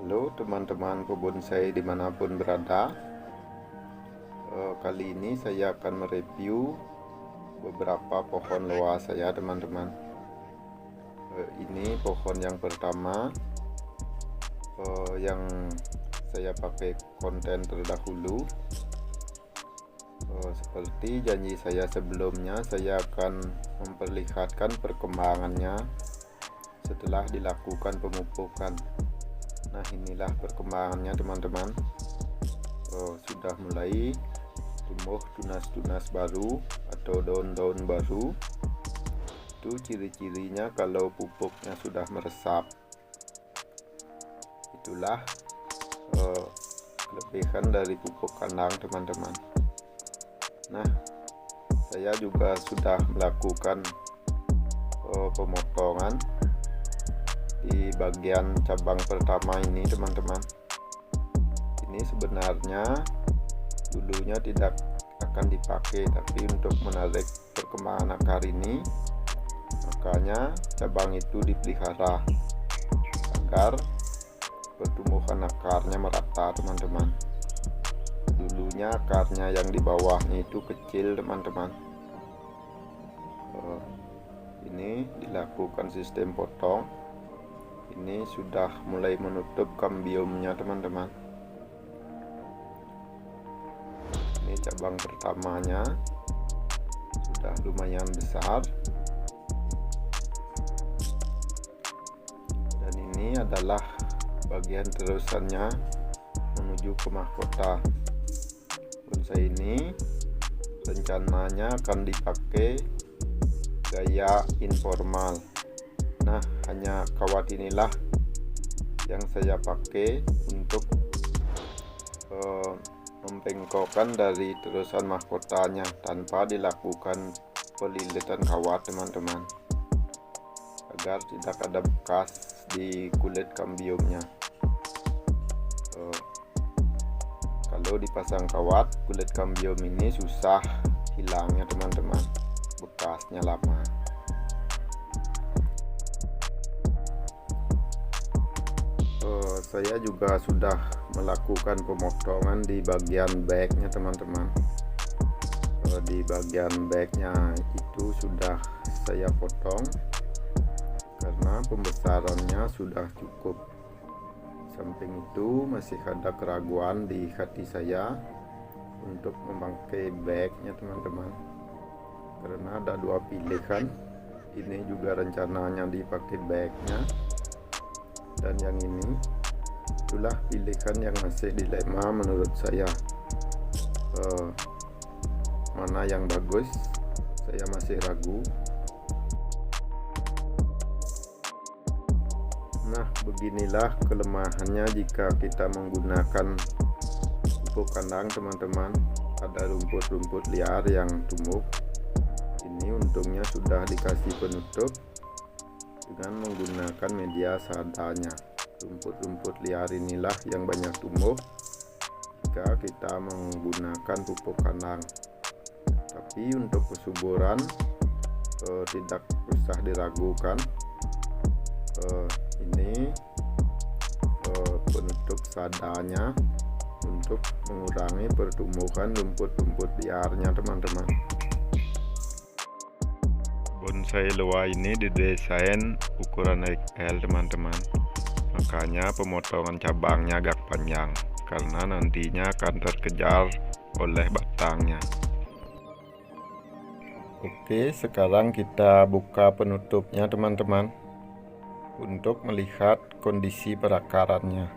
Halo teman-teman bonsai dimanapun berada. Kali ini saya akan mereview beberapa pohon loa saya, teman-teman. Ini pohon yang pertama yang saya pakai konten terdahulu. Seperti janji saya sebelumnya, saya akan memperlihatkan perkembangannya setelah dilakukan pemupukan. Nah, inilah perkembangannya, teman-teman. Sudah mulai tumbuh tunas-tunas baru atau daun-daun baru. Itu ciri-cirinya kalau pupuknya sudah meresap. Itulah kelebihan dari pupuk kandang, teman-teman. Nah, saya juga sudah melakukan pemotongan di bagian cabang pertama ini, teman-teman. Ini sebenarnya dulunya tidak akan dipakai, tapi untuk menarik perkembangan akar ini, makanya cabang itu dipelihara agar pertumbuhan akarnya merata, teman-teman. Dulunya akarnya yang di bawahnya itu kecil, teman-teman. Ini dilakukan sistem potong. Ini sudah mulai menutup kambiumnya, teman-teman. Ini cabang pertamanya sudah lumayan besar, dan ini adalah bagian terusannya menuju ke mahkota. Bonsai ini rencananya akan dipakai gaya informal. Nah, hanya kawat inilah yang saya pakai untuk membengkokkan dari terusan mahkotanya tanpa dilakukan pelilitan kawat, teman-teman, agar tidak ada bekas di kulit kambiumnya. Kalau dipasang kawat, kulit kambium ini susah hilangnya, teman-teman, bekasnya lama. Saya juga sudah melakukan pemotongan di bagian backnya, teman-teman. Di bagian backnya itu sudah saya potong karena pembesarannya sudah cukup. Samping itu masih ada keraguan di hati saya untuk memakai backnya, teman-teman, karena ada dua pilihan. Ini juga rencananya dipakai backnya, dan yang ini itulah pilihan yang masih dilema menurut saya. Mana yang bagus, saya masih ragu. Nah, beginilah kelemahannya jika kita menggunakan pupuk kandang, teman-teman. Ada rumput-rumput liar yang tumbuh. Ini untungnya sudah dikasih penutup dengan menggunakan media seadanya. Rumput-rumput liar inilah yang banyak tumbuh jika kita menggunakan pupuk kandang. Tapi untuk kesuburan tidak usah diragukan. Ini penutup seadanya untuk mengurangi pertumbuhan rumput-rumput liarnya, teman-teman. Bonsai loa ini didesain ukuran XL, teman-teman. Makanya pemotongan cabangnya agak panjang karena nantinya akan terkejar oleh batangnya. Oke, sekarang kita buka penutupnya, teman-teman, untuk melihat kondisi perakarannya.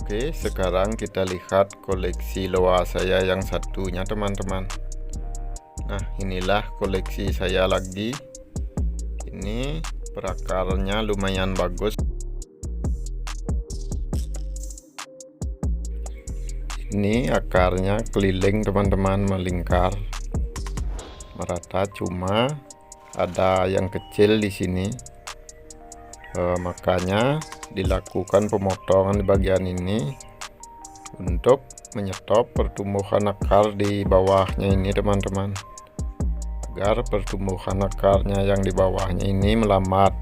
Oke, sekarang kita lihat koleksi loa saya yang satunya, teman-teman. Nah, inilah koleksi saya lagi. Ini perakarnya lumayan bagus. Ini akarnya keliling, teman-teman, melingkar merata, cuma ada yang kecil di sini. Makanya dilakukan pemotongan di bagian ini untuk menyetop pertumbuhan akar di bawahnya ini teman-teman, agar pertumbuhan akarnya yang di bawahnya ini melambat.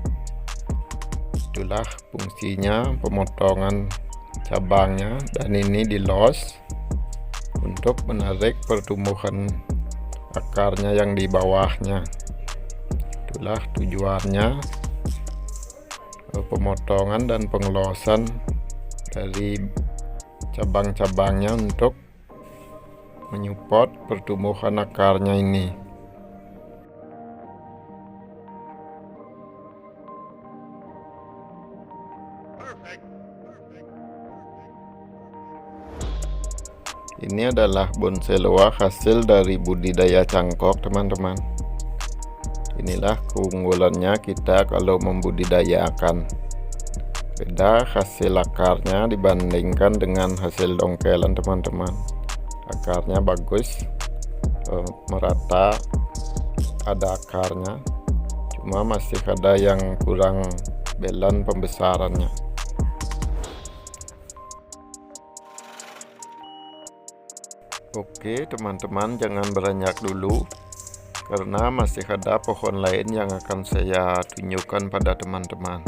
Itulah fungsinya pemotongan cabangnya, dan ini di los untuk menarik pertumbuhan akarnya yang di bawahnya. Itulah tujuannya pemotongan dan pengelosan dari cabang-cabangnya untuk menyupport pertumbuhan akarnya ini. Ini adalah bonsai loa hasil dari budidaya cangkok teman-teman. Inilah keunggulannya kita kalau membudidayakan. Beda hasil akarnya dibandingkan dengan hasil dongkelan teman-teman. Akarnya bagus, merata, ada akarnya, cuma masih ada yang kurang belan pembesarannya. Oke teman-teman, jangan beranjak dulu, karena masih ada pohon lain yang akan saya tunjukkan pada teman-teman.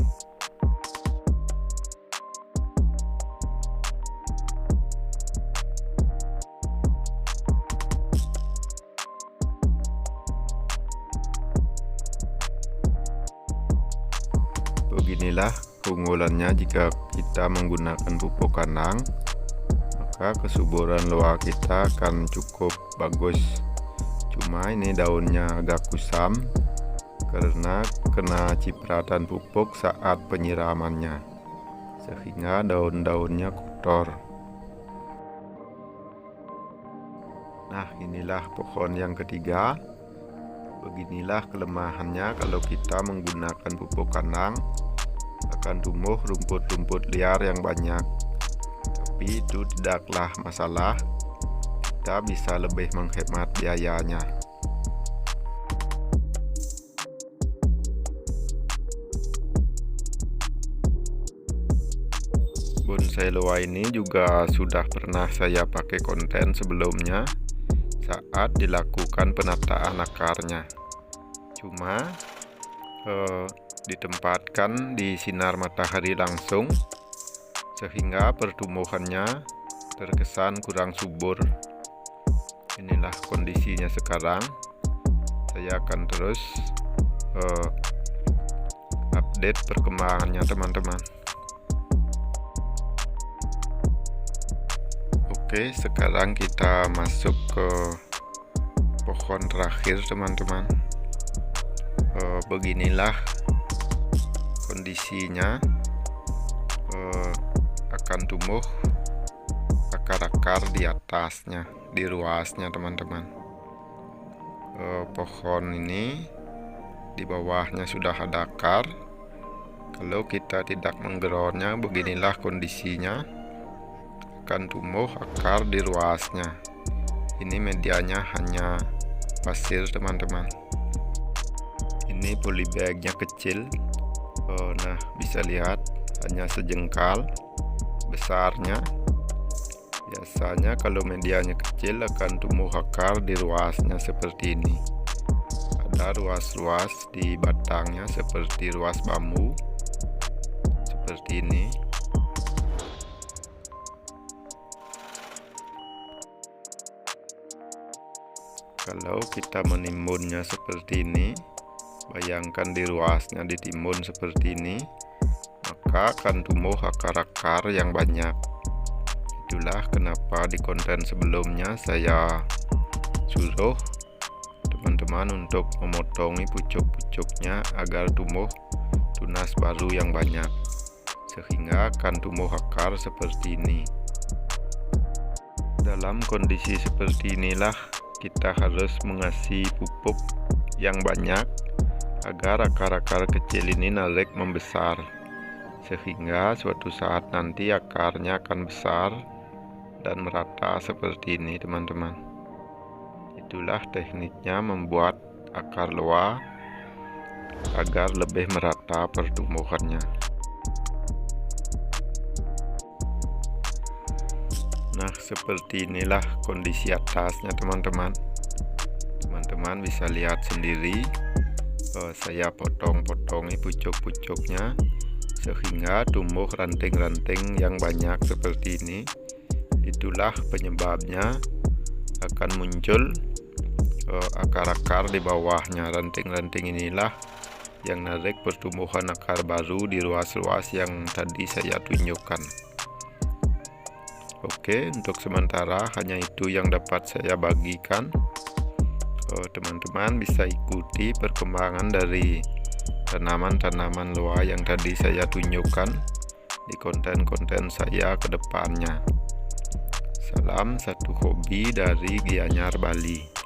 Beginilah keunggulannya jika kita menggunakan pupuk kandang, maka kesuburan loa kita akan cukup bagus. Cuma ini daunnya agak kusam karena kena cipratan pupuk saat penyiramannya, sehingga daun-daunnya kotor. Nah, inilah pohon yang ketiga. Beginilah kelemahannya kalau kita menggunakan pupuk kandang, akan tumbuh rumput-rumput liar yang banyak. Tapi itu tidaklah masalah, kita bisa lebih menghemat biayanya. Bonsai loa ini juga sudah pernah saya pakai konten sebelumnya saat dilakukan penataan akarnya. Cuma ditempatkan di sinar matahari langsung, sehingga pertumbuhannya terkesan kurang subur. Inilah kondisinya sekarang. Saya akan terus update perkembangannya teman-teman. Oke, sekarang kita masuk ke pohon terakhir teman-teman. Beginilah kondisinya, akan tumbuh akar-akar di atasnya, di ruasnya teman-teman. Pohon ini di bawahnya sudah ada akar. Kalau kita tidak menggerornya, beginilah kondisinya, akan tumbuh akar di ruasnya. Ini medianya hanya pasir teman-teman. Ini polybagnya kecil. Nah, bisa lihat hanya sejengkal besarnya. Biasanya kalau medianya kecil akan tumbuh akar di ruasnya seperti ini. Ada ruas-ruas di batangnya seperti ruas bambu, seperti ini. Kalau kita menimbunnya seperti ini, bayangkan di ruasnya ditimbun seperti ini, maka akan tumbuh akar-akar yang banyak. Itulah kenapa di konten sebelumnya saya suruh teman-teman untuk memotongi pucuk-pucuknya agar tumbuh tunas baru yang banyak, sehingga akan tumbuh akar seperti ini. Dalam kondisi seperti inilah kita harus mengasih pupuk yang banyak agar akar-akar kecil ini narik membesar, sehingga suatu saat nanti akarnya akan besar dan merata seperti ini teman-teman. Itulah tekniknya membuat akar loa agar lebih merata pertumbuhannya. Nah, seperti inilah kondisi atasnya teman-teman. Teman-teman bisa lihat sendiri, saya potong-potongi pucuk-pucuknya sehingga tumbuh ranting-ranting yang banyak seperti ini. Itulah penyebabnya akan muncul akar-akar di bawahnya. Ranting-ranting inilah yang narik pertumbuhan akar baru di ruas-ruas yang tadi saya tunjukkan. Oke, untuk sementara hanya itu yang dapat saya bagikan. Teman-teman bisa ikuti perkembangan dari tanaman-tanaman loa yang tadi saya tunjukkan di konten-konten saya ke depannya. Salam satu hobi dari Gianyar Bali.